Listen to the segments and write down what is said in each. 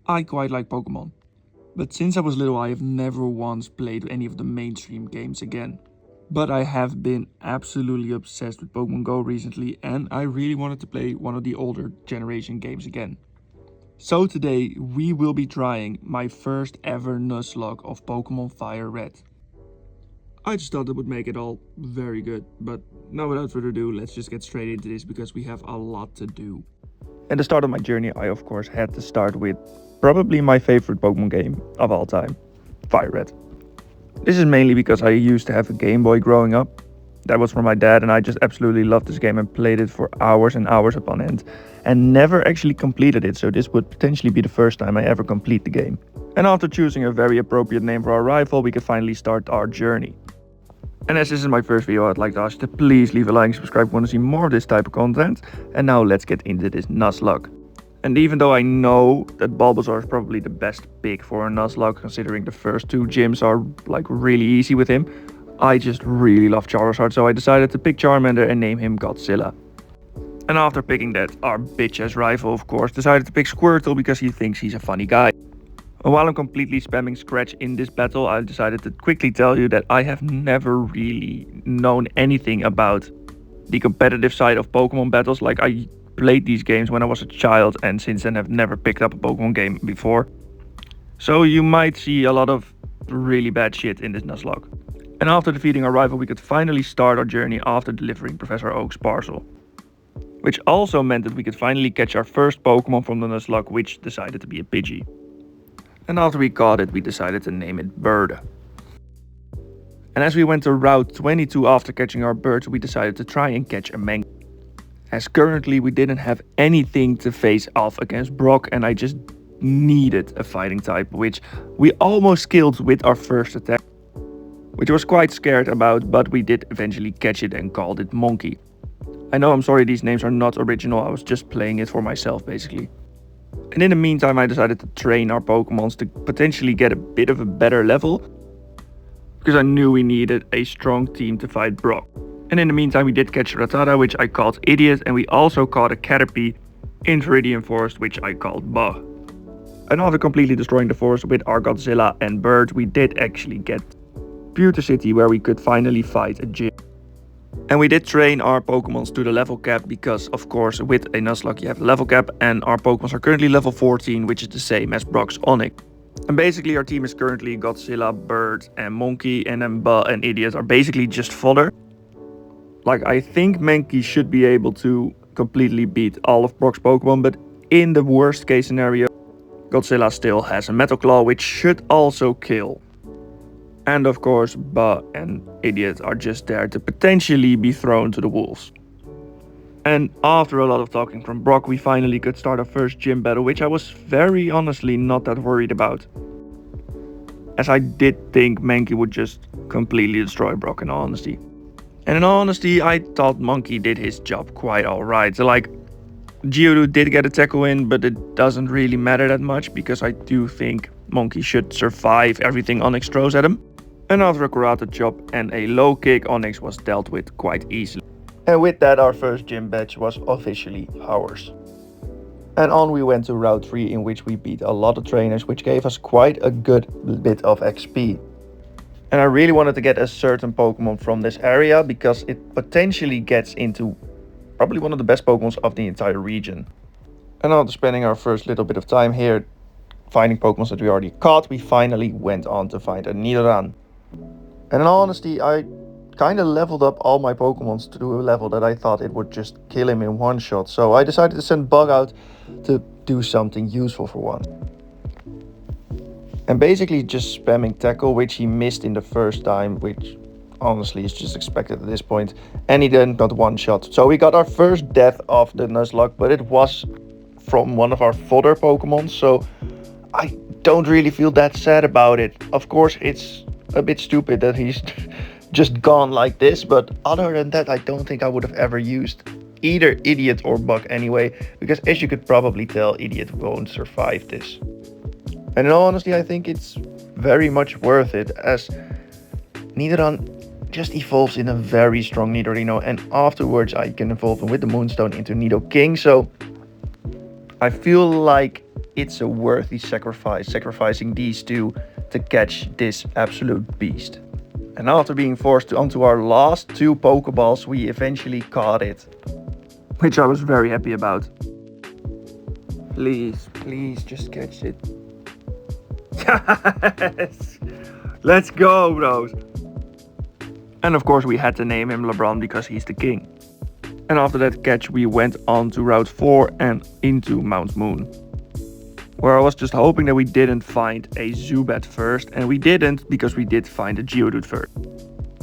I quite like Pokemon, but since I was little I have never once played any of the mainstream games again. But I have been absolutely obsessed with Pokemon Go recently and I really wanted to play one of the older generation games again. So today we will be trying my first ever Nuzlocke of Pokémon Fire Red. I just thought that would make it all very good, but now without further ado, let's just get straight into this because we have a lot to do. At the start of my journey, I of course had to start with probably my favorite Pokemon game of all time, Fire Red. This is mainly because I used to have a Game Boy growing up. That was from my dad and I just absolutely loved this game and played it for hours and hours upon end and never actually completed it, so this would potentially be the first time I ever complete the game. And after choosing a very appropriate name for our rival, we could finally start our journey. And as this is my first video, I'd like to ask you to please leave a like and subscribe if you want to see more of this type of content. And now let's get into this Nuzlocke. And even though I know that Bulbasaur is probably the best pick for a Nuzlocke, considering the first two gyms are like really easy with him, I just really love Charizard, so I decided to pick Charmander and name him Godzilla. And after picking that, our bitch-ass rival of course decided to pick Squirtle because he thinks he's a funny guy. And while I'm completely spamming Scratch in this battle, I decided to quickly tell you that I have never really known anything about the competitive side of Pokemon battles. Like, I played these games when I was a child and since then have never picked up a Pokemon game before. So you might see a lot of really bad shit in this Nuzlocke. And after defeating our rival, we could finally start our journey after delivering Professor Oak's parcel. Which also meant that we could finally catch our first Pokemon from the Nuzlocke, which decided to be a Pidgey. And after we caught it, we decided to name it Bird. And as we went to Route 22 after catching our birds, we decided to try and catch a Mankey. As currently we didn't have anything to face off against Brock and I just needed a fighting type, which we almost killed with our first attack. Which I was quite scared about, but we did eventually catch it and called it Monkey. I know, I'm sorry, these names are not original, I was just playing it for myself basically. And in the meantime I decided to train our Pokemons to potentially get a bit of a better level, because I knew we needed a strong team to fight Brock. And in the meantime we did catch Rattata, which I called Idiot, and we also caught a Caterpie in Viridian Forest, which I called Bah. And after completely destroying the forest with our Godzilla and Bird, we did actually get Pewter City, where we could finally fight a gym. And we did train our Pokemons to the level cap because of course with a Nuzlocke you have the level cap, and our Pokemons are currently level 14, which is the same as Brock's Onix. And basically our team is currently Godzilla, Bird and Monkey, and then Bah and Idiot are basically just fodder. Like, I think Mankey should be able to completely beat all of Brock's Pokemon, but in the worst case scenario Godzilla still has a Metal Claw, which should also kill. And of course, Bah and Idiot are just there to potentially be thrown to the wolves. And after a lot of talking from Brock, we finally could start our first gym battle, which I was very honestly not that worried about. As I did think Mankey would just completely destroy Brock in all honesty. And in all honesty, I thought Monkey did his job quite alright. So like, Geodude did get a tackle in, but it doesn't really matter that much because I do think Monkey should survive everything Onix throws at him. And after a karate chop and a low kick, Onix was dealt with quite easily. And with that our first gym badge was officially ours. And on we went to Route 3, in which we beat a lot of trainers, which gave us quite a good bit of XP. And I really wanted to get a certain Pokemon from this area because it potentially gets into probably one of the best Pokemons of the entire region. And after spending our first little bit of time here finding Pokemons that we already caught, we finally went on to find a Nidoran. And in all honesty, I kind of leveled up all my Pokemons to a level that I thought it would just kill him in one shot. So I decided to send Bug out to do something useful for one. And basically just spamming Tackle, which he missed in the first time, which honestly is just expected at this point. And he then got one shot. So we got our first death of the Nuzlocke, but it was from one of our fodder Pokemon. So I don't really feel that sad about it. Of course, it's a bit stupid that he's just gone like this, but other than that I don't think I would have ever used either Idiot or Bug anyway, because as you could probably tell, Idiot won't survive this. And in all honesty, I think it's very much worth it, as Nidoran just evolves in a very strong Nidorino, and afterwards I can evolve him with the Moonstone into Nidoking. So I feel like it's a worthy sacrifice, sacrificing these two to catch this absolute beast. And after being forced onto our last 2 Pokeballs, we eventually caught it, which I was very happy about. Please, please just catch it. Yes! Let's go, bros! And of course we had to name him LeBron because he's the king. And after that catch we went on to Route 4 and into Mount Moon, where I was just hoping that we didn't find a Zubat first, and we didn't because we did find a Geodude first.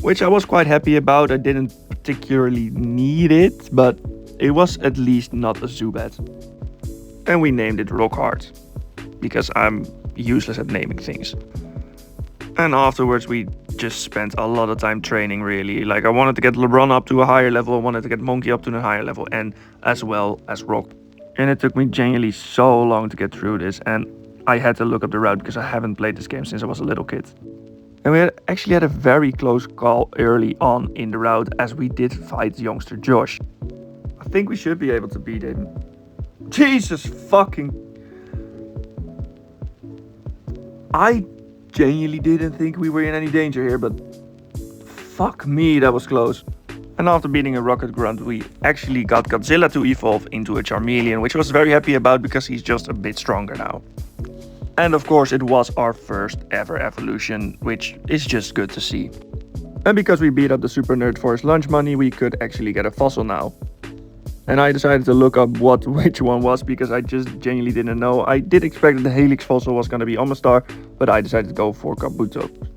Which I was quite happy about. I didn't particularly need it, but it was at least not a Zubat. And we named it Rockhard, because I'm useless at naming things. And afterwards we just spent a lot of time training, really. Like, I wanted to get LeBron up to a higher level, I wanted to get Monkey up to a higher level, and as well as Rock. And it took me genuinely so long to get through this, and I had to look up the route because I haven't played this game since I was a little kid. And we actually had a very close call early on in the route, as we did fight youngster Josh. I think we should be able to beat him. Jesus fucking... I genuinely didn't think we were in any danger here, but fuck me, that was close. And after beating a Rocket Grunt, we actually got Godzilla to evolve into a Charmeleon, which I was very happy about because he's just a bit stronger now. And of course it was our first ever evolution, which is just good to see. And because we beat up the Super Nerd for his lunch money, we could actually get a fossil now. And I decided to look up which one was, because I just genuinely didn't know. I did expect that the Helix fossil was going to be Omastar, but I decided to go for Kabutops.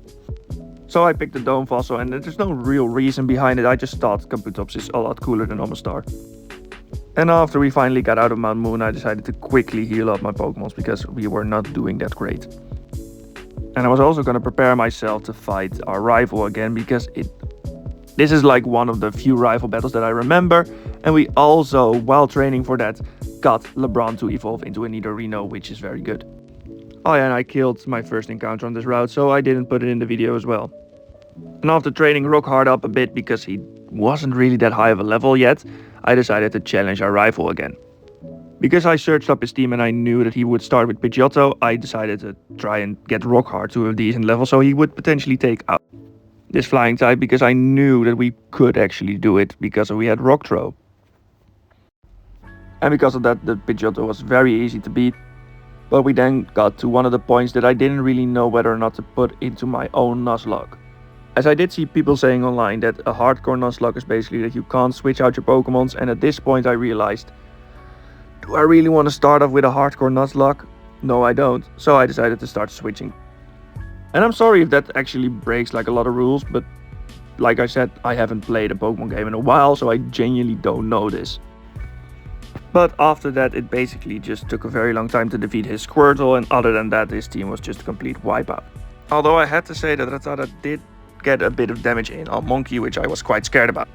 So I picked the Dome fossil, and there's no real reason behind it. I just thought Kabutops is a lot cooler than Omastar. And after we finally got out of Mount Moon, I decided to quickly heal up my Pokémons because we were not doing that great. And I was also going to prepare myself to fight our rival again, because this is like one of the few rival battles that I remember. And we also, while training for that, got LeBron to evolve into a Nidorino, which is very good. Oh yeah, and I killed my first encounter on this route, so I didn't put it in the video as well. And after training Rockhard up a bit, because he wasn't really that high of a level yet, I decided to challenge our rival again. Because I searched up his team and I knew that he would start with Pidgeotto, I decided to try and get Rockhard to a decent level so he would potentially take out this flying type, because I knew that we could actually do it because we had Rock Throw. And because of that, the Pidgeotto was very easy to beat. But we then got to one of the points that I didn't really know whether or not to put into my own Nuzlocke. As I did see people saying online that a hardcore Nuzlocke is basically that you can't switch out your Pokémons, and at this point I realized, do I really want to start off with a hardcore Nuzlocke? No, I don't. So I decided to start switching. And I'm sorry if that actually breaks like a lot of rules, but like I said, I haven't played a Pokemon game in a while, so I genuinely don't know this. But after that, it basically just took a very long time to defeat his Squirtle, and other than that, his team was just a complete wipeout. Although I had to say that Rattata did get a bit of damage in on Monkey, which I was quite scared about.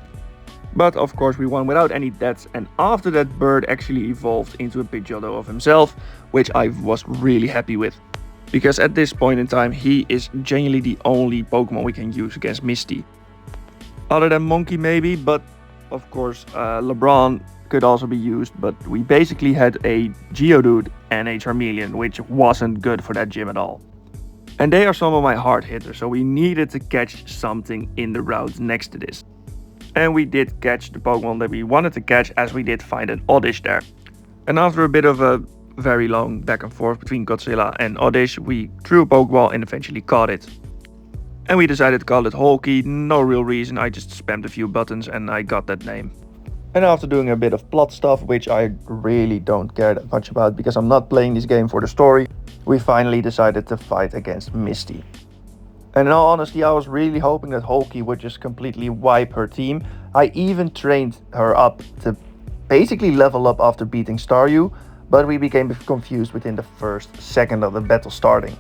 But of course we won without any deaths, and after that Bird actually evolved into a Pidgeotto of himself, which I was really happy with. Because at this point in time, he is genuinely the only Pokemon we can use against Misty. Other than Monkey maybe, but of course LeBron could also be used, but we basically had a Geodude and a Charmeleon, which wasn't good for that gym at all. And they are some of my hard hitters, so we needed to catch something in the route next to this. And we did catch the Pokemon that we wanted to catch, as we did find an Oddish there. And after a bit of a very long back and forth between Godzilla and Oddish, we threw a Pokeball and eventually caught it. And we decided to call it Hulky, no real reason, I just spammed a few buttons and I got that name. And after doing a bit of plot stuff, which I really don't care that much about because I'm not playing this game for the story, we finally decided to fight against Misty. And in all honesty, I was really hoping that Hulky would just completely wipe her team. I even trained her up to basically level up after beating Staryu, but we became confused within the first second of the battle starting.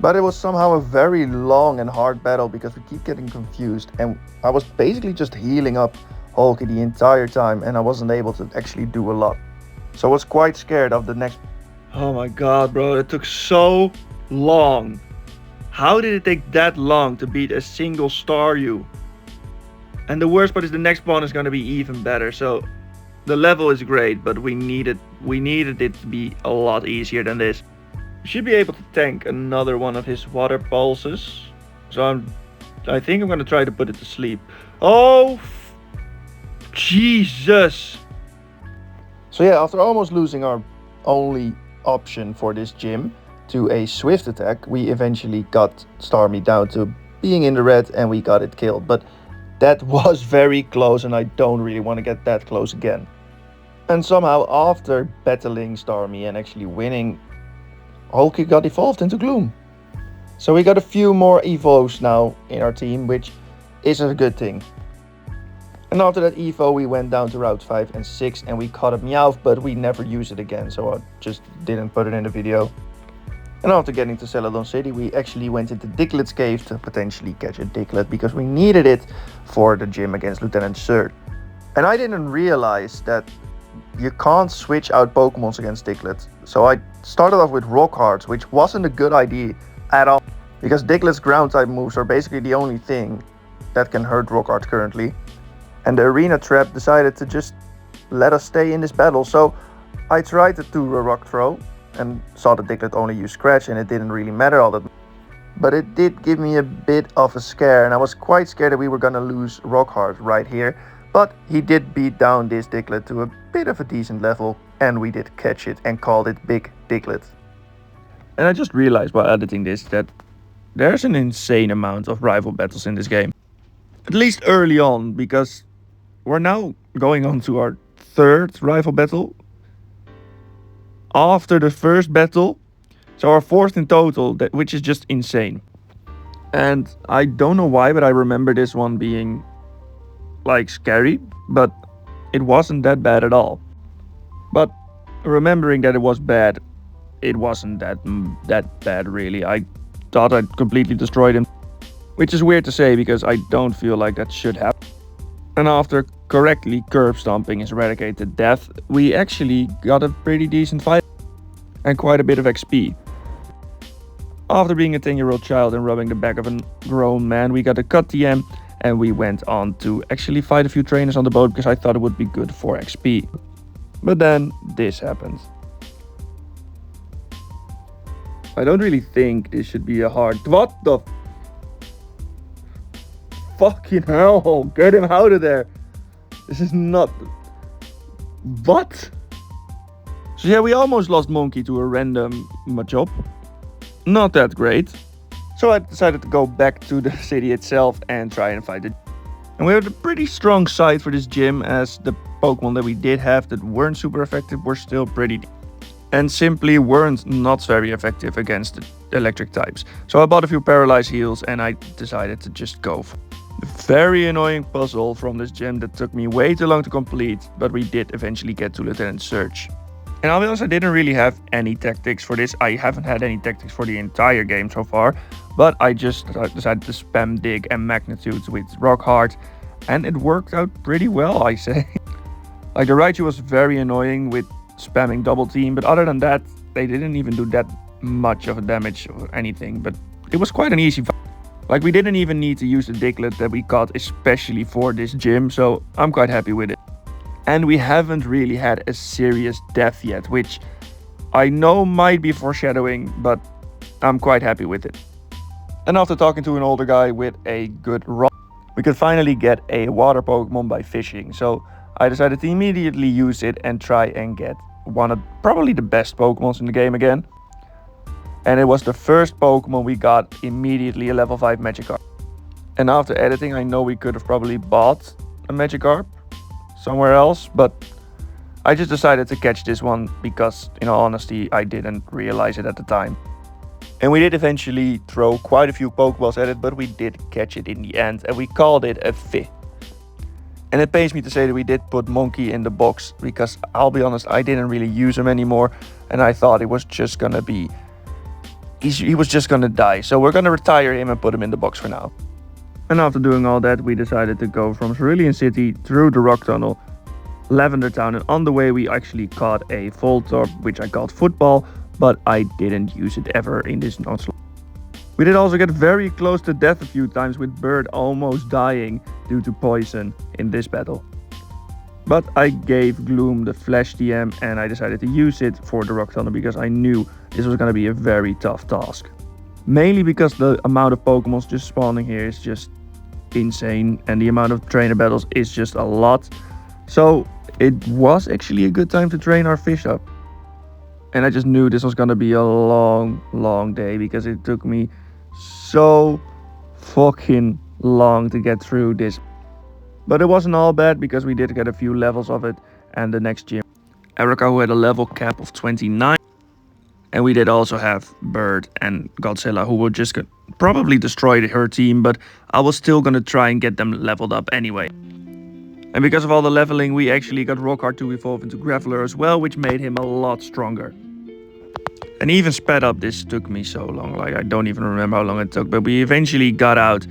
But it was somehow a very long and hard battle because we keep getting confused, and I was basically just healing up Hulky the entire time and I wasn't able to actually do a lot. So I was quite scared of the next... Oh my god, bro, it took so long. How did it take that long to beat a single Staryu? And the worst part is the next one is going to be even better, so The level is great, but we needed it to be a lot easier than this. We should be able to tank another one of his water pulses. So I think I'm gonna try to put it to sleep. Oh, Jesus! So yeah, after almost losing our only option for this gym to a swift attack, we eventually got Starmie down to being in the red and we got it killed. But that was very close and I don't really want to get that close again. And somehow after battling Starmie and actually winning, Hulky got evolved into Gloom. So we got a few more evolves now in our team, which is a good thing. And after that evo we went down to Route 5 and 6 and we caught a Meowth, but we never used it again, so I just didn't put it in the video. And after getting to Celadon City, we actually went into Diglett cave to potentially catch a Diglett because we needed it for the gym against Lieutenant Surge. And I didn't realize that you can't switch out Pokemons against Diglett. So I started off with Rock Hearts, which wasn't a good idea at all, because Diglett's ground type moves are basically the only thing that can hurt Rock Heart currently. And the Arena Trap decided to just let us stay in this battle, so I tried to do a Rock Throw and saw the Diglett only use Scratch and it didn't really matter all that. But it did give me a bit of a scare and I was quite scared that we were gonna lose Rock Heart right here. But he did beat down this Diglett to a bit of a decent level and we did catch it and called it Big Diglett. And I just realized while editing this that there's an insane amount of rival battles in this game. At least early on, because we're now going on to our third rival battle after the first battle, so our fourth in total, which is just insane. And I don't know why, but I remember this one being like scary, but it wasn't that bad at all. But remembering that it was bad, it wasn't that bad really. I thought I'd completely destroyed him, which is weird to say because I don't feel like that should happen. And after correctly curb stomping his Eradicated Death, we actually got a pretty decent fight and quite a bit of XP. After being a 10-year-old child and rubbing the back of a grown man, we got a cut TM and we went on to actually fight a few trainers on the boat because I thought it would be good for XP. But then this happened. I don't really think this should be a hard... What the... Fucking hell, get him out of there. This is not... What? So yeah, we almost lost Monkey to a random Machop. Not that great. So I decided to go back to the city itself and try and fight it. And we had a pretty strong side for this gym, as the Pokemon that we did have that weren't super effective were still pretty and simply weren't not very effective against the electric types. So I bought a few Paralyze Heals and I decided to just go for a very annoying puzzle from this gym that took me way too long to complete, but we did eventually get to Lieutenant Surge. And I'll be honest, I didn't really have any tactics for this. I haven't had any tactics for the entire game so far, but I just decided to spam Dig and Magnitude with Rock Heart, and it worked out pretty well, I say. Like, the Raichu was very annoying with spamming Double Team, but other than that, they didn't even do that much of a damage or anything, but it was quite an easy fight. Like, we didn't even need to use the Diglett that we got especially for this gym, so I'm quite happy with it. And we haven't really had a serious death yet, which I know might be foreshadowing, but I'm quite happy with it. And after talking to an older guy with a good rod, we could finally get a water Pokemon by fishing. So I decided to immediately use it and try and get one of probably the best Pokemons in the game again. And it was the first Pokemon we got immediately a level 5 Magikarp. And after editing, I know we could have probably bought a Magikarp somewhere else, but I just decided to catch this one because, in all honesty, I didn't realize it at the time. And we did eventually throw quite a few Pokeballs at it, but we did catch it in the end, and we called it a Fi. And it pains me to say that we did put Monkey in the box, because I'll be honest, I didn't really use him anymore, and I thought it was just gonna be... He was just gonna die, so we're gonna retire him and put him in the box for now. And after doing all that, we decided to go from Cerulean City through the Rock Tunnel, Lavender Town, and on the way we actually caught a Voltorb, which I called Football, but I didn't use it ever in this Nuzlocke. We did also get very close to death a few times, with Bird almost dying due to poison in this battle. But I gave Gloom the Flash TM and I decided to use it for the Rock Thunder because I knew this was going to be a very tough task. Mainly because the amount of Pokemons just spawning here is just insane and the amount of trainer battles is just a lot. So it was actually a good time to train our fish up. And I just knew this was going to be a long day because it took me so fucking long to get through this. But it wasn't all bad because we did get a few levels of it. And the next gym, Erica, who had a level cap of 29. And we did also have Bird and Godzilla, who would just probably destroy her team, but I was still going to try and get them leveled up anyway. And because of all the leveling, we actually got Rockhard to evolve into Graveler as well, which made him a lot stronger. And even sped up, this took me so long, like I don't even remember how long it took, but we eventually got out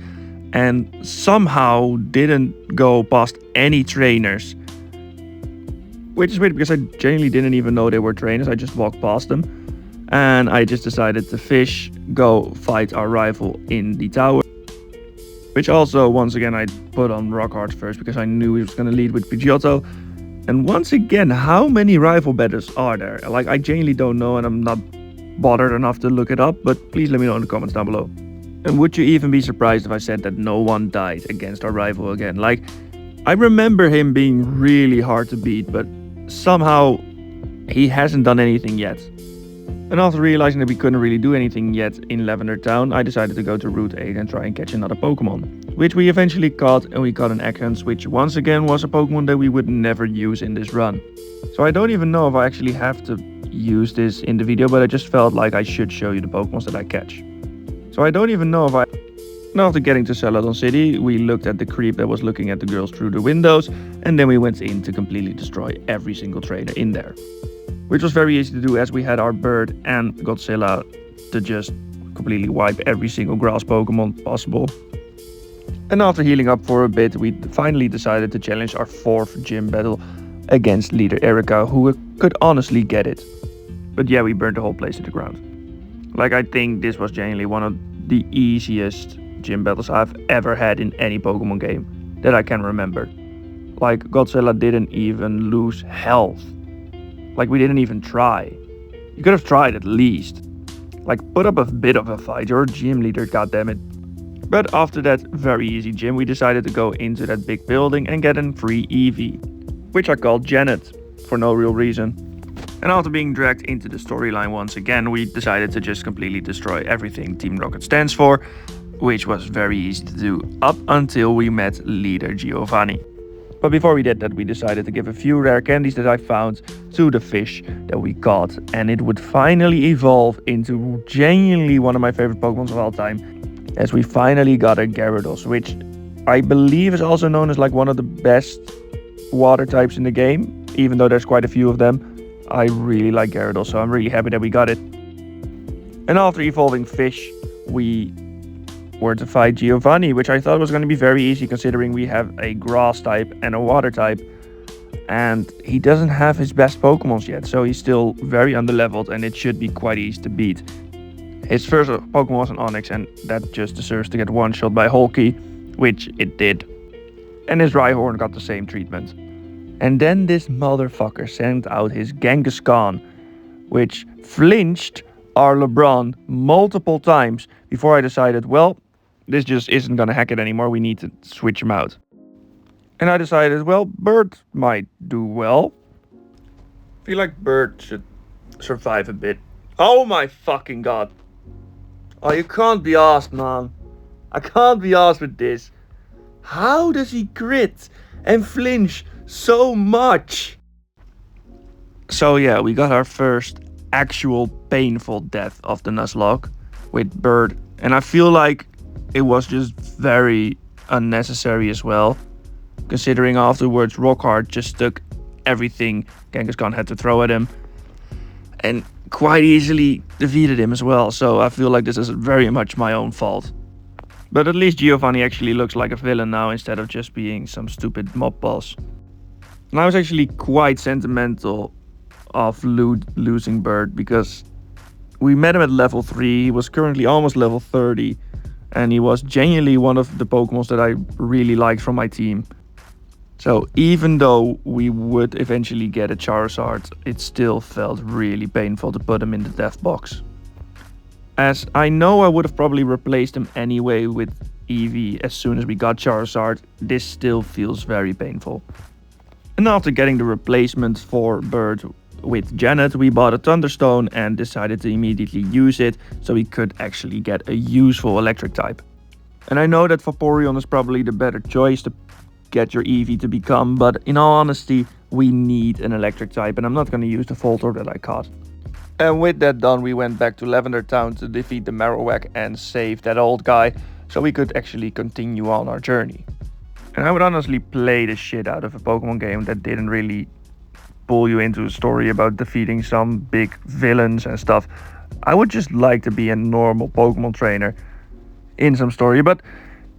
and somehow didn't go past any trainers. Which is weird because I genuinely didn't even know they were trainers, I just walked past them. And I just decided to fish, go fight our rival in the tower. Which also, once again, I put on Rockhard first because I knew he was going to lead with Pidgeotto. And once again, how many rival battles are there? Like, I genuinely don't know and I'm not bothered enough to look it up, but please let me know in the comments down below. And would you even be surprised if I said that no one died against our rival again? Like, I remember him being really hard to beat, but somehow he hasn't done anything yet. And after realizing that we couldn't really do anything yet in Lavender Town, I decided to go to Route 8 and try and catch another Pokemon. Which we eventually caught, and we caught an Ekans, which once again was a Pokemon that we would never use in this run. So I don't even know if I actually have to use this in the video, but I just felt like I should show you the Pokemons that I catch. So I don't even know if I... And after getting to Celadon City, we looked at the creep that was looking at the girls through the windows, and then we went in to completely destroy every single trainer in there. Which was very easy to do as we had our Bird and Godzilla to just completely wipe every single grass Pokemon possible. And after healing up for a bit, we finally decided to challenge our 4th gym battle against leader Erica, who could honestly get it. But yeah, we burned the whole place to the ground. Like, I think this was genuinely one of the easiest gym battles I've ever had in any Pokemon game that I can remember. Like, Godzilla didn't even lose health. Like, we didn't even try. You could have tried at least. Like, put up a bit of a fight. You're a gym leader, goddammit. But after that very easy gym, we decided to go into that big building and get a free Eevee, which I called Janet, for no real reason. And after being dragged into the storyline once again, we decided to just completely destroy everything Team Rocket stands for, which was very easy to do up until we met leader Giovanni. But before we did that, we decided to give a few rare candies that I found to the fish that we caught. And it would finally evolve into genuinely one of my favorite Pokemons of all time, as we finally got a Gyarados, which I believe is also known as like one of the best water types in the game, even though there's quite a few of them. I really like Gyarados, so I'm really happy that we got it. And after evolving fish, we were to fight Giovanni, which I thought was going to be very easy considering we have a grass type and a water type. And he doesn't have his best Pokemons yet, so he's still very underleveled and it should be quite easy to beat. His first Pokemon was an Onix and that just deserves to get one-shot by Hulky, which it did. And his Rhyhorn got the same treatment. And then this motherfucker sent out his Genghis-Khan, which flinched our LeBron multiple times before I decided, well, this just isn't gonna hack it anymore, we need to switch him out. And I decided, well, Bird might do well. I feel like Bird should survive a bit. Oh my fucking god. Oh, you can't be arsed, man. I can't be arsed with this. How does he crit and flinch so much? So yeah, we got our first actual painful death of the Nuzlocke with Bird. And I feel like it was just very unnecessary as well, considering afterwards Rockhard just took everything Genghis-Khan had to throw at him and quite easily defeated him as well. So I feel like this is very much my own fault. But at least Giovanni actually looks like a villain now instead of just being some stupid mob boss. And I was actually quite sentimental of losing Bird because we met him at level 3, he was currently almost level 30, and he was genuinely one of the Pokemons that I really liked from my team. So even though we would eventually get a Charizard, it still felt really painful to put him in the death box. As I know I would have probably replaced him anyway with Eevee as soon as we got Charizard, this still feels very painful. And after getting the replacement for Bird with Janet, we bought a Thunderstone and decided to immediately use it so we could actually get a useful electric type. And I know that Vaporeon is probably the better choice to get your Eevee to become, but in all honesty, we need an electric type and I'm not going to use the Voltorb that I caught. And with that done, we went back to Lavender Town to defeat the Marowak and save that old guy so we could actually continue on our journey. And I would honestly play the shit out of a Pokemon game that didn't really pull you into a story about defeating some big villains and stuff. I would just like to be a normal Pokemon trainer in some story, but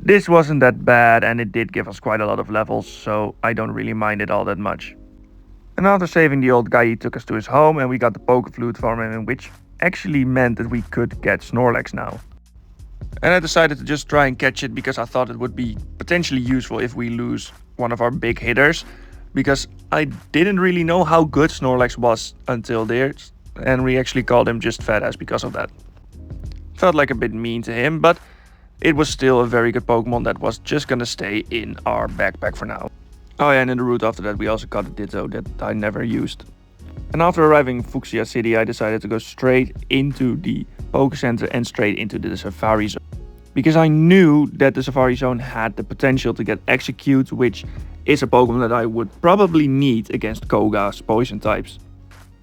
this wasn't that bad and it did give us quite a lot of levels, so I don't really mind it all that much. And after saving the old guy, he took us to his home and we got the Pokeflute from him, which actually meant that we could get Snorlax now. And I decided to just try and catch it because I thought it would be potentially useful if we lose one of our big hitters, because I didn't really know how good Snorlax was until there, and we actually called him just fat ass because of that. Felt like a bit mean to him, but it was still a very good Pokemon that was just gonna stay in our backpack for now. Oh yeah, and in the route after that we also got a Ditto that I never used. And after arriving in Fuchsia City, I decided to go straight into the Poke Center and straight into the Safari Zone. Because I knew that the Safari Zone had the potential to get Execute, which is a Pokemon that I would probably need against Koga's poison types.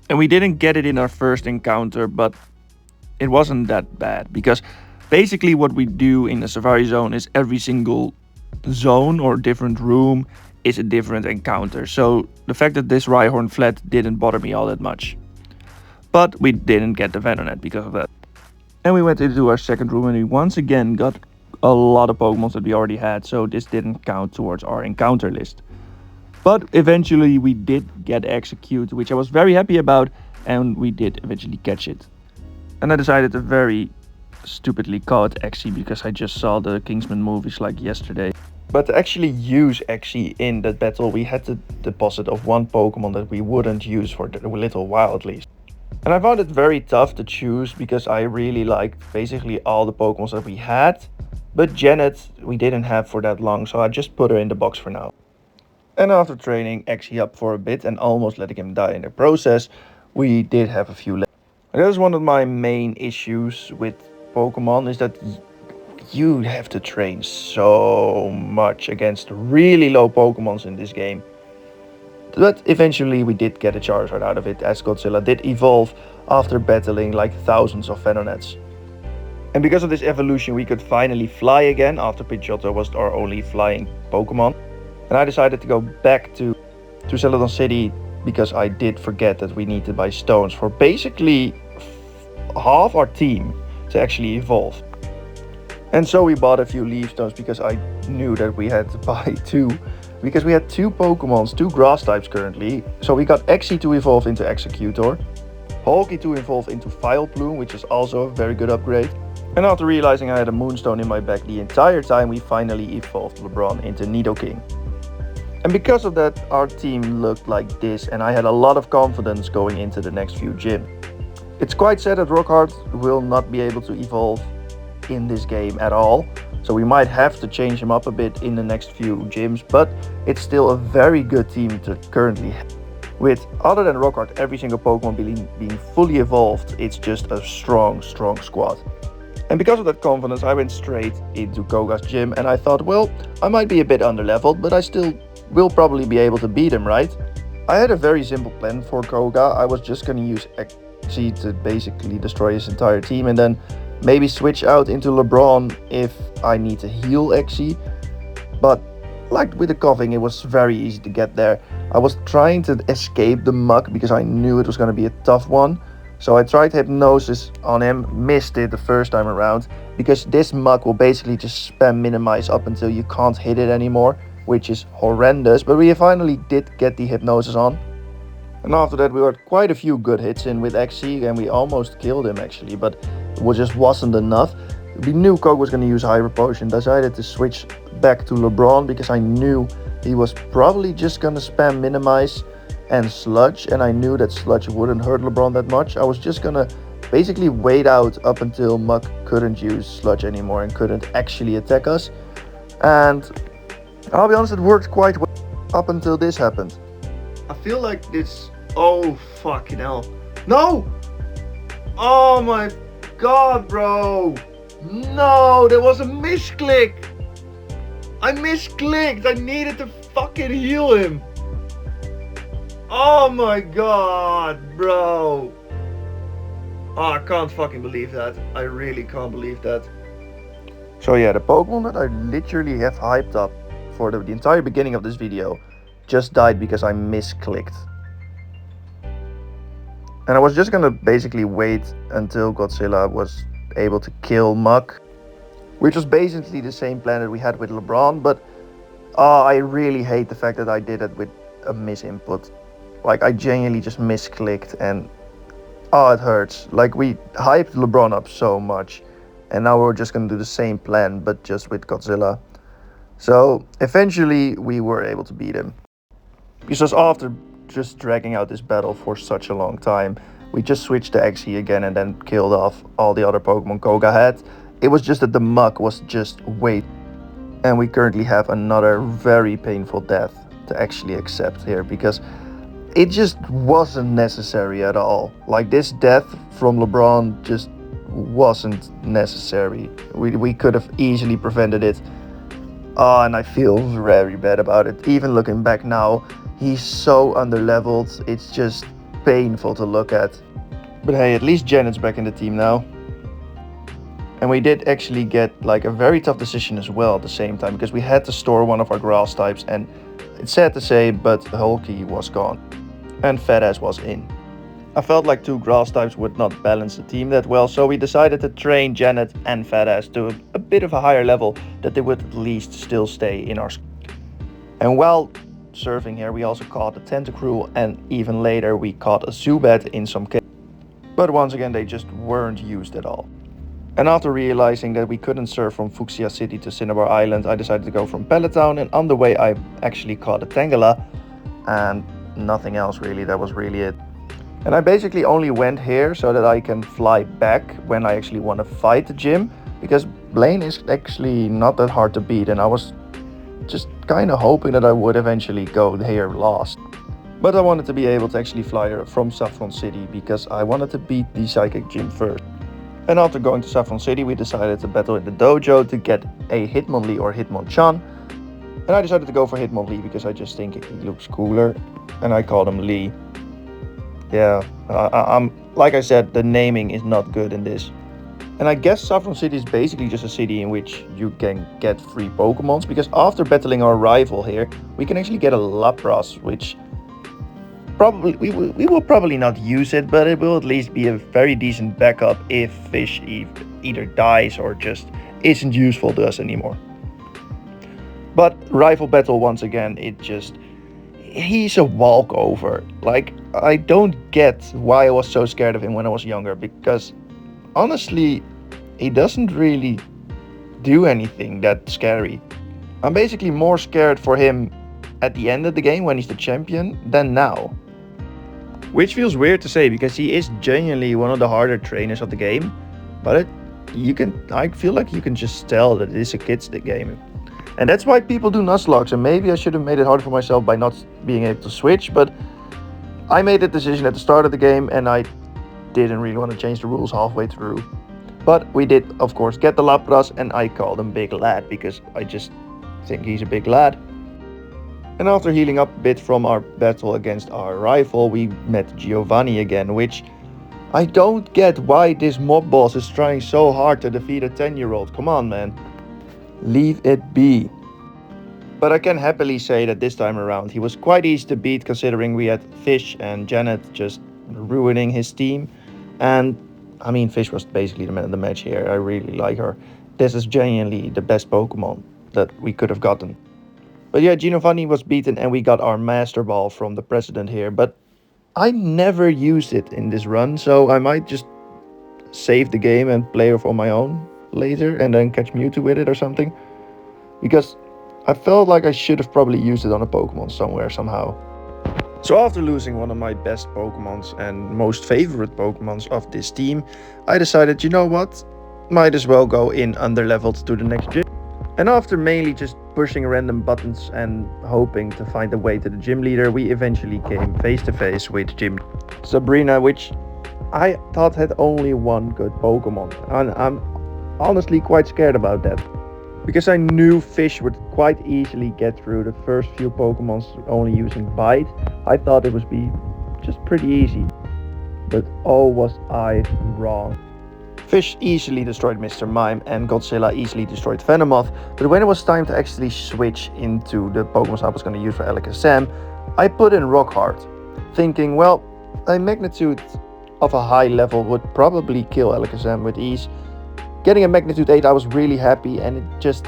And we didn't get it in our first encounter, but it wasn't that bad. Because basically what we do in the Safari Zone is every single zone or different room is a different encounter. So the fact that this Rhyhorn fled didn't bother me all that much. But we didn't get the Venonat because of that. And we went into our second room and we once again got a lot of Pokemon that we already had, so this didn't count towards our encounter list. But eventually we did get Execute, which I was very happy about, and we did eventually catch it. And I decided to very stupidly call it Exy because I just saw the Kingsman movies like yesterday. But to actually use Exy in that battle, we had to deposit of one Pokemon that we wouldn't use for a little while at least. And I found it very tough to choose because I really liked basically all the Pokemon that we had. But Janet we didn't have for that long, so I just put her in the box for now. And after training Exy up for a bit and almost letting him die in the process, we did have a few left. And that is one of my main issues with Pokemon, is that you have to train so much against really low Pokemons in this game. But eventually we did get a Charizard out of it, as Godzilla did evolve after battling like thousands of Venonats. And because of this evolution we could finally fly again after Pidgeotto was our only flying Pokemon. And I decided to go back to Celadon City because I did forget that we need to buy stones for basically half our team to actually evolve. And so we bought a few leaf stones because I knew that we had to buy two. Because we had two Pokemons, two grass types currently. So we got Exy to evolve into Executor, Hulky to evolve into Vileplume, which is also a very good upgrade. And after realizing I had a Moonstone in my bag the entire time, we finally evolved LeBron into Nidoking. And because of that, our team looked like this and I had a lot of confidence going into the next few gyms. It's quite sad that Rockhart will not be able to evolve in this game at all, so we might have to change him up a bit in the next few gyms, but it's still a very good team to currently have. With, other than Rockhart, every single Pokemon being fully evolved, it's just a strong squad. And because of that confidence, I went straight into Koga's gym and I thought, well, I might be a bit underleveled, but I still will probably be able to beat him, right? I had a very simple plan for Koga. I was just gonna use Exy to basically destroy his entire team and then maybe switch out into LeBron if I need to heal Exy. But like with the coughing, it was very easy to get there. I was trying to escape the muck because I knew it was going to be a tough one. So I tried Hypnosis on him, missed it the first time around, because this muck will basically just spam minimize up until you can't hit it anymore, which is horrendous. But we finally did get the Hypnosis on. And after that we got quite a few good hits in with Exy and we almost killed him actually, but it just wasn't enough. We knew Koga was going to use Hyper Potion, decided to switch back to LeBron because I knew he was probably just gonna spam minimize and sludge, and I knew that sludge wouldn't hurt LeBron that much. I was just gonna basically wait out up until Muck couldn't use sludge anymore and couldn't actually attack us. And I'll be honest, it worked quite well up until this happened. I feel like this... Oh, fucking hell. No! Oh my god, bro! No, there was a misclick! I misclicked! I needed to fucking heal him! Oh my god, bro! Oh, I can't fucking believe that. I really can't believe that. So yeah, the Pokemon that I literally have hyped up for the entire beginning of this video just died because I misclicked. And I was just gonna basically wait until Godzilla was able to kill Muck, which was basically the same plan that we had with LeBron, but I really hate the fact that I did it with a misinput. Like, I genuinely just misclicked, and it hurts. Like, we hyped LeBron up so much, and now we're just gonna do the same plan, but just with Godzilla. So eventually we were able to beat him. Because after just dragging out this battle for such a long time, we just switched to XE again and then killed off all the other Pokemon Koga had. It was just that the Muck was just way... And we currently have another very painful death to actually accept here, because it just wasn't necessary at all. Like, this death from LeBron just wasn't necessary. We could have easily prevented it. And I feel very bad about it. Even looking back now, he's so underleveled. It's just painful to look at. But hey, at least Janet's back in the team now. And we did actually get like a very tough decision as well at the same time, because we had to store one of our grass types, and it's sad to say, but Hulky was gone and Fatass was in. I felt like two grass types would not balance the team that well, so we decided to train Janet and Fatass to a bit of a higher level, that they would at least still stay in our squad. And while surfing here, we also caught a Tentacruel, and even later we caught a Zubat in some cases. But once again, they just weren't used at all. And after realizing that we couldn't surf from Fuchsia City to Cinnabar Island, I decided to go from Pallet Town, and on the way I actually caught a Tangela and nothing else really. That was really it. And I basically only went here so that I can fly back when I actually want to fight the gym, because Blaine is actually not that hard to beat, and I was just kind of hoping that I would eventually go here last. But I wanted to be able to actually fly from Saffron City, because I wanted to beat the Psychic Gym first. And after going to Saffron City, we decided to battle in the dojo to get a Hitmonlee or Hitmonchan. And I decided to go for Hitmonlee because I just think he looks cooler, and I called him Lee. Yeah, I'm like I said, the naming is not good in this. And I guess Saffron City is basically just a city in which you can get free Pokemons, because after battling our rival here, we can actually get a Lapras, which probably we will probably not use it, but it will at least be a very decent backup if Fish either dies or just isn't useful to us anymore. But rival battle once again, he's a walkover. Like, I don't get why I was so scared of him when I was younger, because honestly, he doesn't really do anything that scary. I'm basically more scared for him at the end of the game when he's the champion than now. Which feels weird to say, because he is genuinely one of the harder trainers of the game, but I feel like you can just tell that it is a kid's game. And that's why people do Nuzlocke, and maybe I should have made it hard for myself by not being able to switch, but I made that decision at the start of the game, and I didn't really want to change the rules halfway through. But we did, of course, get the Lapras, and I called him Big Lad, because I just think he's a big lad. And after healing up a bit from our battle against our rival, we met Giovanni again, which I don't get why this mob boss is trying so hard to defeat a 10-year-old. Come on, man. Leave it be. But I can happily say that this time around he was quite easy to beat, considering we had Fish and Janet just ruining his team. And I mean, Fish was basically the man of the match here. I really like her. This is genuinely the best Pokemon that we could have gotten. But yeah, Giovanni was beaten, and we got our Master Ball from the President here. But I never used it in this run, so I might just save the game and play it on my own later and then catch Mewtwo with it or something. Because I felt like I should have probably used it on a Pokemon somewhere somehow. So after losing one of my best Pokemons and most favorite Pokemons of this team, I decided, you know what, might as well go in underleveled to the next gym. And after mainly just pushing random buttons and hoping to find a way to the gym leader, we eventually came face to face with Gym Sabrina, which I thought had only one good Pokemon. And I'm honestly quite scared about that. Because I knew Fish would quite easily get through the first few Pokemons only using Bite, I thought it would be just pretty easy. But oh, was I wrong. Fish easily destroyed Mr. Mime and Godzilla easily destroyed Venomoth, but when it was time to actually switch into the Pokemon I was going to use for Alakazam, I put in Rock Hard, thinking, well, a magnitude of a high level would probably kill Alakazam with ease. Getting a magnitude 8, I was really happy, and it just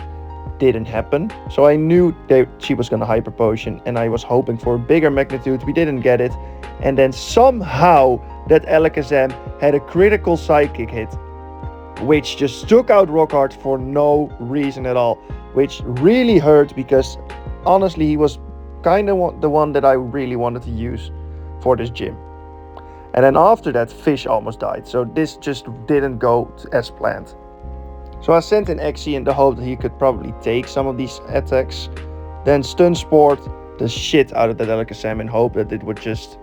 didn't happen. So I knew that she was going to Hyper Potion, and I was hoping for a bigger magnitude. We didn't get it. And then somehow that Alakazam had a critical Psychic hit, which just took out Rock Hard for no reason at all. Which really hurt, because honestly he was kind of the one that I really wanted to use for this gym. And then after that, Fish almost died. So this just didn't go as planned. So I sent in Exy in the hope that he could probably take some of these attacks. Then Stun Sport the shit out of that Alakazam in hope that it would just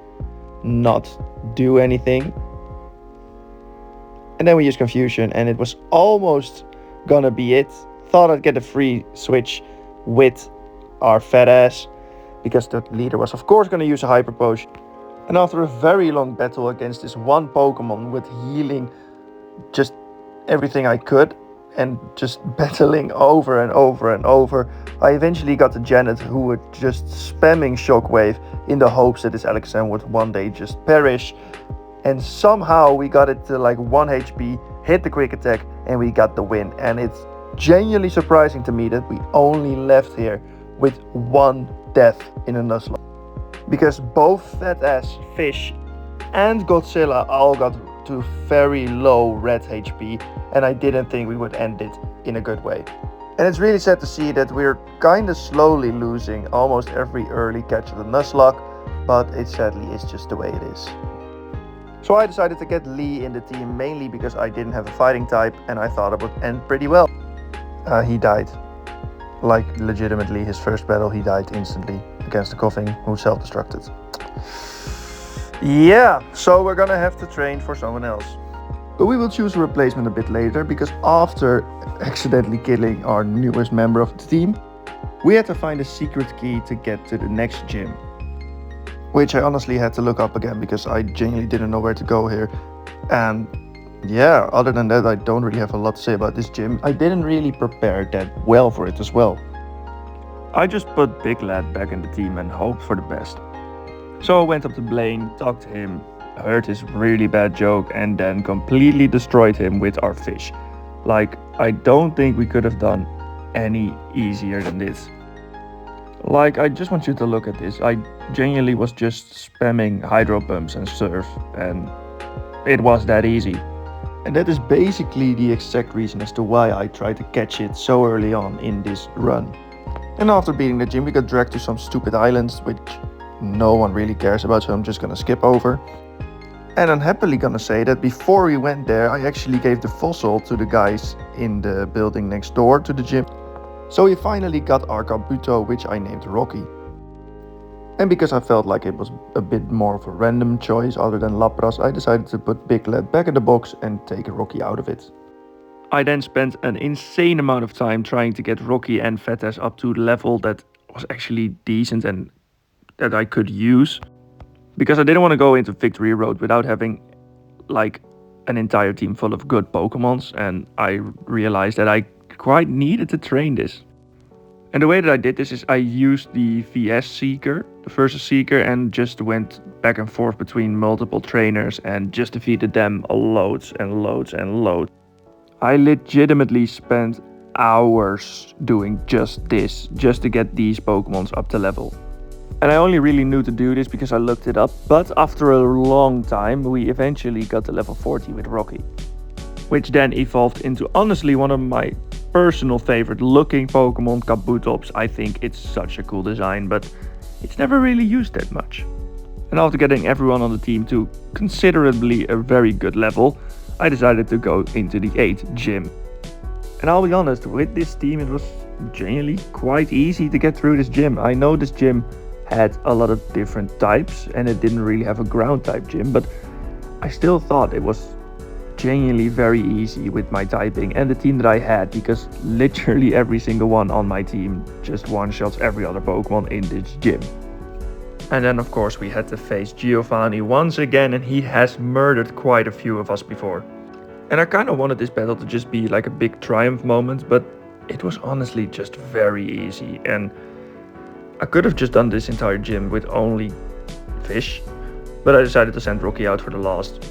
not do anything. And then we used Confusion, and it was almost gonna be it. Thought I'd get a free switch with our fat ass, because the leader was of course gonna use a Hyper Potion. And after a very long battle against this one Pokemon with healing just everything I could and just battling over and over and over, I eventually got to Janet, who was just spamming Shockwave in the hopes that this Alakazam would one day just perish. And somehow we got it to like 1 HP, hit the quick attack, and we got the win. And it's genuinely surprising to me that we only left here with 1 death in a Nuzlocke. Because both Fat Ass, Fish and Godzilla all got to very low red HP, and I didn't think we would end it in a good way. And it's really sad to see that we're kinda slowly losing almost every early catch of the Nuzlocke, but it sadly is just the way it is. So I decided to get Lee in the team mainly because I didn't have a fighting type and I thought it would end pretty well. He died. Like legitimately, his first battle he died instantly against the Coughing, who self-destructed. Yeah, so we're gonna have to train for someone else. But we will choose a replacement a bit later, because after accidentally killing our newest member of the team, we had to find a secret key to get to the next gym. Which I honestly had to look up again because I genuinely didn't know where to go here. And yeah, other than that, I don't really have a lot to say about this gym. I didn't really prepare that well for it as well. I just put Big Lad back in the team and hoped for the best. So I went up to Blaine, talked to him, heard his really bad joke, and then completely destroyed him with our Fish. Like, I don't think we could have done any easier than this. Like, I just want you to look at this. I genuinely was just spamming Hydro Pumps and Surf, and it was that easy. And that is basically the exact reason as to why I tried to catch it so early on in this run. And after beating the gym, we got dragged to some stupid islands, which no one really cares about, so I'm just gonna skip over. And I'm happily gonna say that before we went there, I actually gave the fossil to the guys in the building next door to the gym. So we finally got our Kabuto, which I named Rocky. And because I felt like it was a bit more of a random choice other than Lapras, I decided to put Big Lad back in the box and take Rocky out of it. I then spent an insane amount of time trying to get Rocky and Fetes up to the level that was actually decent and that I could use. Because I didn't want to go into Victory Road without having like an entire team full of good Pokemons, and I realized that I quite needed to train this. And the way that I did this is I used the VS Seeker, the Versus Seeker, and just went back and forth between multiple trainers and just defeated them loads and loads and loads. I legitimately spent hours doing just this, just to get these Pokemons up to level. And I only really knew to do this because I looked it up, but after a long time we eventually got to level 40 with Rocky. Which then evolved into honestly one of my personal favorite looking Pokemon, Kabutops. I think it's such a cool design, but it's never really used that much. And after getting everyone on the team to considerably a very good level, I decided to go into the 8th gym. And I'll be honest, with this team it was genuinely quite easy to get through this gym. I know this gym had a lot of different types and it didn't really have a ground type gym, but I still thought it was genuinely very easy with my typing and the team that I had, because literally every single one on my team just one-shots every other Pokemon in this gym. And then of course we had to face Giovanni once again, and he has murdered quite a few of us before. And I kind of wanted this battle to just be like a big triumph moment, but it was honestly just very easy, and I could have just done this entire gym with only fish, but I decided to send Rocky out for the last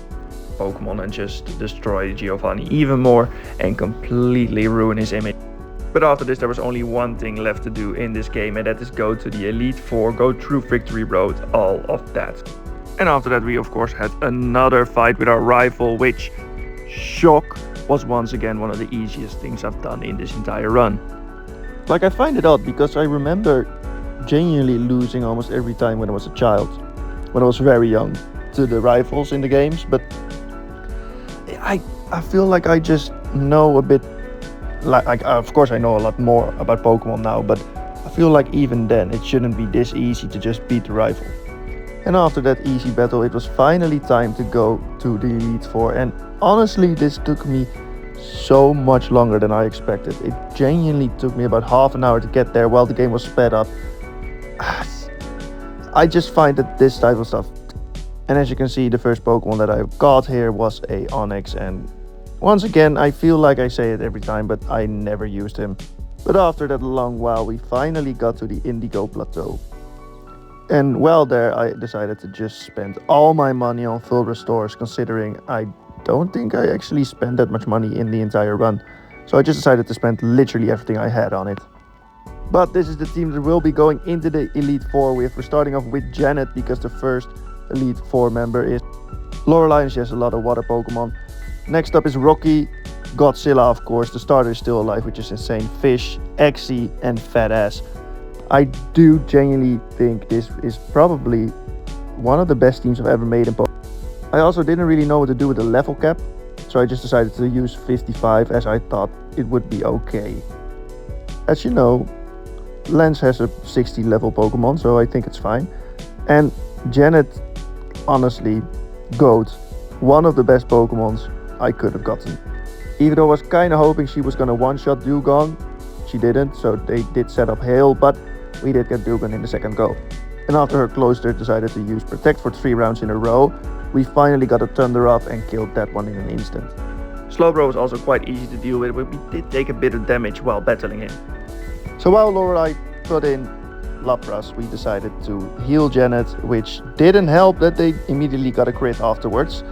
Pokemon and just destroy Giovanni even more and completely ruin his image. But after this there was only one thing left to do in this game, and that is go to the Elite Four, go through Victory Road, all of that. And after that we of course had another fight with our rival, which, shock, was once again one of the easiest things I've done in this entire run. Like, I find it odd because I remember genuinely losing almost every time when I was a child, when I was very young, to the rivals in the games, but I feel like I just know a bit, like of course I know a lot more about Pokemon now, but I feel like even then it shouldn't be this easy to just beat the rival. And after that easy battle it was finally time to go to the Elite Four, and honestly this took me so much longer than I expected. It genuinely took me about half an hour to get there while the game was sped up. I just find that this type of stuff, and as you can see the first Pokemon that I got here was a Onix, and once again I feel like I say it every time, but I never used him. But after that long while we finally got to the Indigo Plateau. And while there I decided to just spend all my money on full restores, considering I don't think I actually spent that much money in the entire run. So I just decided to spend literally everything I had on it. But this is the team that will be going into the Elite Four with. We're starting off with Janet because the first Elite Four member is Lorelei, and she has a lot of water Pokemon. Next up is Rocky, Godzilla of course, the starter is still alive, which is insane, Fish, Exy, and Fat Ass. I do genuinely think this is probably one of the best teams I've ever made in Pokemon. I also didn't really know what to do with the level cap, so I just decided to use 55 as I thought it would be okay. As you know, Lance has a 60 level Pokemon, so I think it's fine. And Janet, honestly, GOAT, one of the best Pokemons I could have gotten. Even though I was kind of hoping she was going to one-shot Dewgong, she didn't, so they did set up Hail, but we did get Dewgong in the second go. And after her Cloyster decided to use Protect for 3 rounds in a row, we finally got a Thunder off and killed that one in an instant. Slowbro was also quite easy to deal with, but we did take a bit of damage while battling him. So while Lorelei put in Lapras, we decided to heal Janet, which didn't help that they immediately got a crit afterwards.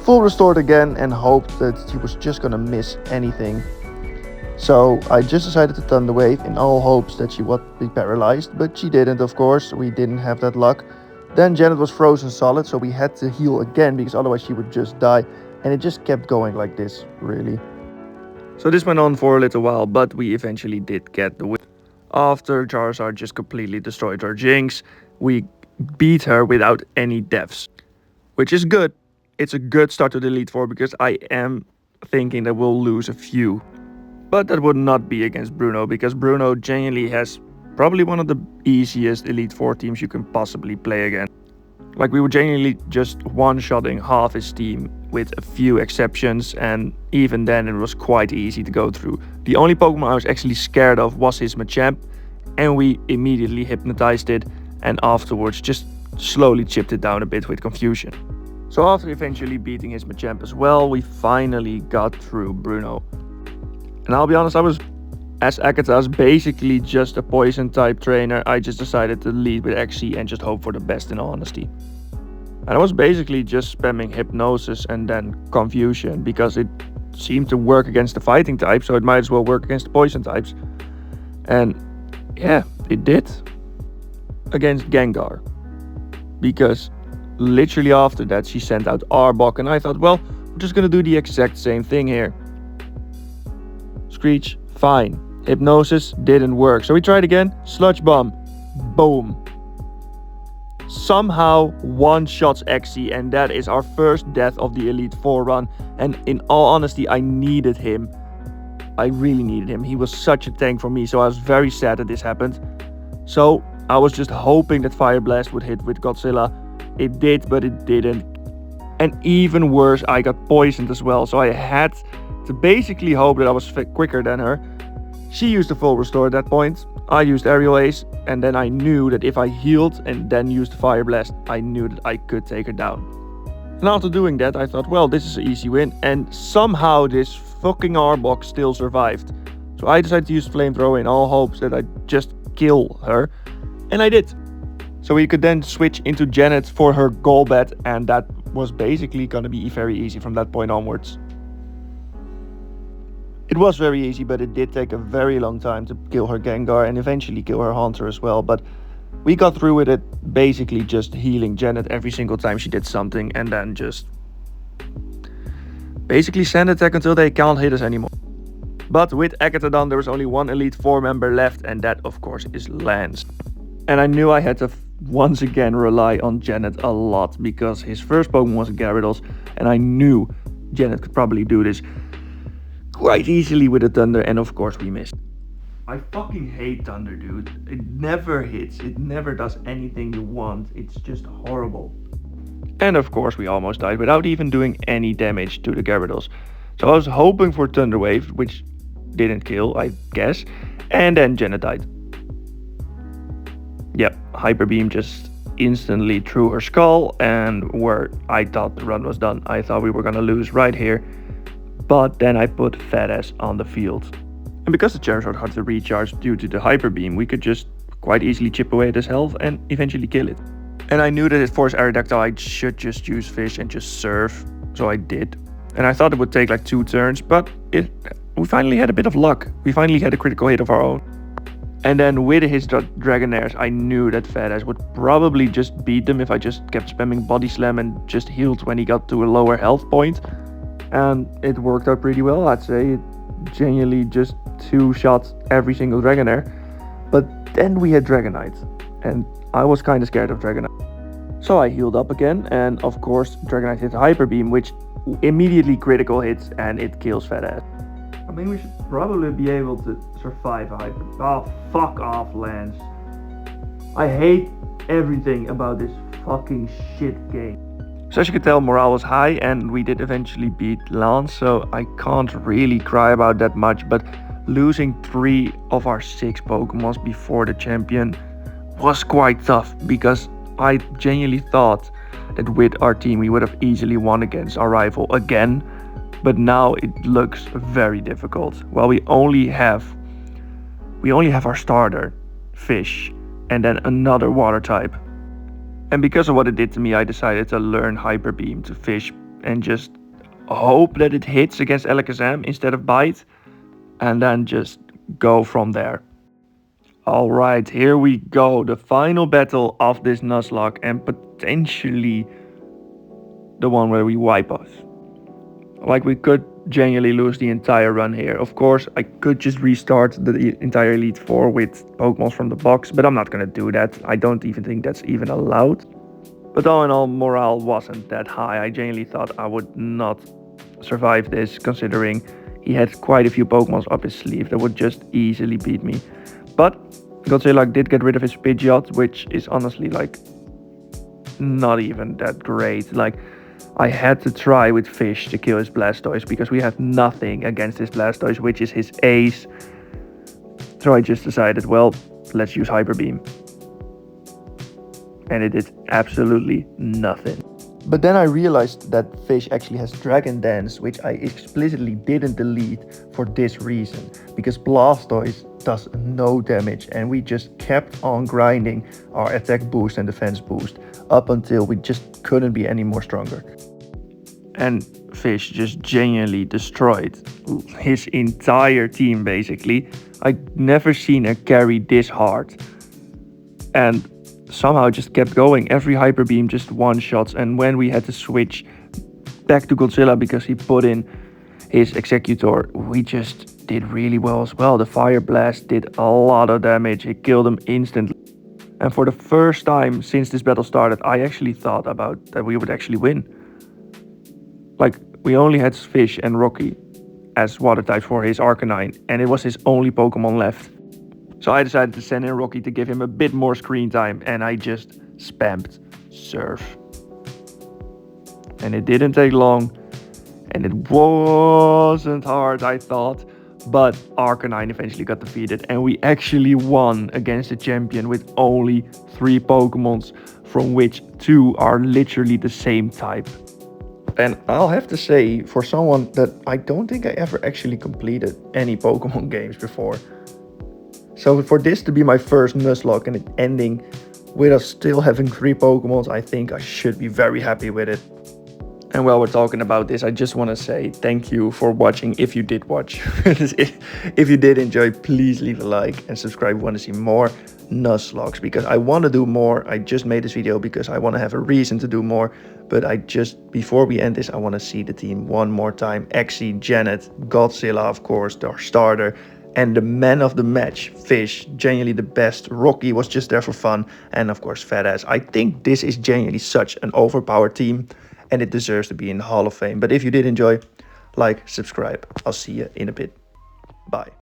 Full restored again and hoped that she was just gonna miss anything. So I just decided to Thunder Wave in all hopes that she would be paralyzed, but she didn't, of course. We didn't have that luck. Then Janet was frozen solid, so we had to heal again because otherwise she would just die, and it just kept going like this, really. So this went on for a little while, but we eventually did get the win. After Charizard just completely destroyed our Jinx, we beat her without any deaths, which is good. It's a good start to the Elite Four because I am thinking that we'll lose a few. But that would not be against Bruno, because Bruno genuinely has probably one of the easiest Elite Four teams you can possibly play against. Like, we were genuinely just one-shotting half his team with a few exceptions, and even then it was quite easy to go through. The only Pokemon I was actually scared of was his Machamp, and we immediately hypnotized it, and afterwards just slowly chipped it down a bit with confusion. So after eventually beating his Machamp as well, we finally got through Bruno. And I'll be honest, I was, as Akatas, basically just a poison type trainer. I just decided to lead with Exy and just hope for the best, in all honesty. And I was basically just spamming Hypnosis and then Confusion because it seemed to work against the fighting type, so it might as well work against the poison types. And yeah, it did. Against Gengar. Because literally after that she sent out Arbok, and I thought, well, we're just gonna do the exact same thing here. Screech, fine. Hypnosis didn't work. So we tried again. Sludge Bomb. Boom. Somehow one-shots Xe, and that is our first death of the Elite Four run. And in all honesty, I needed him. I really needed him. He was such a tank for me, so I was very sad that this happened. So I was just hoping that Fire Blast would hit with Godzilla. It did, but it didn't. And even worse, I got poisoned as well. So I had to basically hope that I was quicker than her. She used a full restore at that point. I used Aerial Ace, and then I knew that if I healed and then used Fire Blast, I knew that I could take her down. And after doing that, I thought, well, this is an easy win, and somehow this fucking Arbok still survived. So I decided to use Flamethrower in all hopes that I'd just kill her, and I did. So we could then switch into Janet for her Golbat, and that was basically gonna be very easy from that point onwards. It was very easy, but it did take a very long time to kill her Gengar and eventually kill her Haunter as well. But we got through with it, basically just healing Janet every single time she did something, and then just basically sand attack until they can't hit us anymore. But with Ekatodon, there was only one Elite Four member left, and that of course is Lance. And I knew I had to once again rely on Janet a lot, because his first Pokemon was a Gyarados, and I knew Janet could probably do this quite easily with the Thunder, and of course we missed. I fucking hate Thunder, dude. It never hits, it never does anything you want, it's just horrible. And of course we almost died without even doing any damage to the Gyarados. So I was hoping for Thunder Wave, which didn't kill, I guess, and then Janet died. Yep, Hyper Beam just instantly through her skull, and where I thought the run was done. I thought we were gonna lose right here. But then I put Fat Ass on the field. And because the Charizard had to recharge due to the Hyper Beam, we could just quite easily chip away at his health and eventually kill it. And I knew that at Force Aerodactyl I should just use Fish and just serve, so I did. And I thought it would take like 2 turns, but we finally had a bit of luck. We finally had a critical hit of our own. And then with his Dragonairs, I knew that Fat Ass would probably just beat them if I just kept spamming Body Slam and just healed when he got to a lower health point. And it worked out pretty well, I'd say. It genuinely just 2-shots every single Dragonair. But then we had Dragonite, and I was kind of scared of Dragonite. So I healed up again, and of course Dragonite hit Hyper Beam, which immediately critical hits, and it kills Fat Ass. I mean, we should probably be able to survive a Hyper Beam. Oh, fuck off, Lance. I hate everything about this fucking shit game. So as you can tell, morale was high, and we did eventually beat Lance, so I can't really cry about that much, but losing 3 of our 6 Pokemons before the champion was quite tough, because I genuinely thought that with our team we would have easily won against our rival again, but now it looks very difficult. Well, we only have our starter, Fish, and then another water type. And because of what it did to me, I decided to learn Hyper Beam to Fish and just hope that it hits against Alakazam instead of Bite, and then just go from there. Alright, here we go, the final battle of this Nuzlocke, and potentially the one where we wipe us. Like, we could genuinely lose the entire run here. Of course, I could just restart the entire Elite Four with Pokemon from the box, but I'm not gonna do that. I don't even think that's even allowed. But all in all, morale wasn't that high. I genuinely thought I would not survive this, considering he had quite a few Pokemons up his sleeve that would just easily beat me. But Godzilla did get rid of his Pidgeot, which is honestly like not even that great. Like, I had to try with Fish to kill his Blastoise because we have nothing against his Blastoise, which is his ace. So I just decided, well, let's use Hyper Beam. And it did absolutely nothing. But then I realized that Fish actually has Dragon Dance, which I explicitly didn't delete for this reason, because Blastoise does no damage, and we just kept on grinding our attack boost and defense boost up until we just couldn't be any more stronger. And Fish just genuinely destroyed his entire team, basically. I'd never seen a carry this hard. And somehow just kept going. Every Hyper Beam just one-shots, and when we had to switch back to Godzilla because he put in his Executor, we just did really well as well. The Fire Blast did a lot of damage. It killed him instantly. And for the first time since this battle started, I actually thought about that we would actually win. Like, we only had Fish and Rocky as water types for his Arcanine, and it was his only Pokemon left. So I decided to send in Rocky to give him a bit more screen time, and I just spammed Surf. And it didn't take long, and it wasn't hard, I thought, but Arcanine eventually got defeated, and we actually won against the champion with only 3 Pokemons, from which 2 are literally the same type. And I'll have to say, for someone that I don't think I ever actually completed any Pokemon games before. So for this to be my first Nuzlocke and it ending with us still having 3 Pokemons, I think I should be very happy with it. And while we're talking about this, I just want to say thank you for watching, if you did watch. If you did enjoy, please leave a like and subscribe if you want to see more Nuzlockes, because I want to do more. I just made this video because I want to have a reason to do more. But before we end this, I want to see the team one more time. Exy, Janet, Godzilla, of course, our starter. And the man of the match, Fish, genuinely the best. Rocky was just there for fun. And of course, Fat Ass. I think this is genuinely such an overpowered team, and it deserves to be in the Hall of Fame. But if you did enjoy, like, subscribe. I'll see you in a bit. Bye.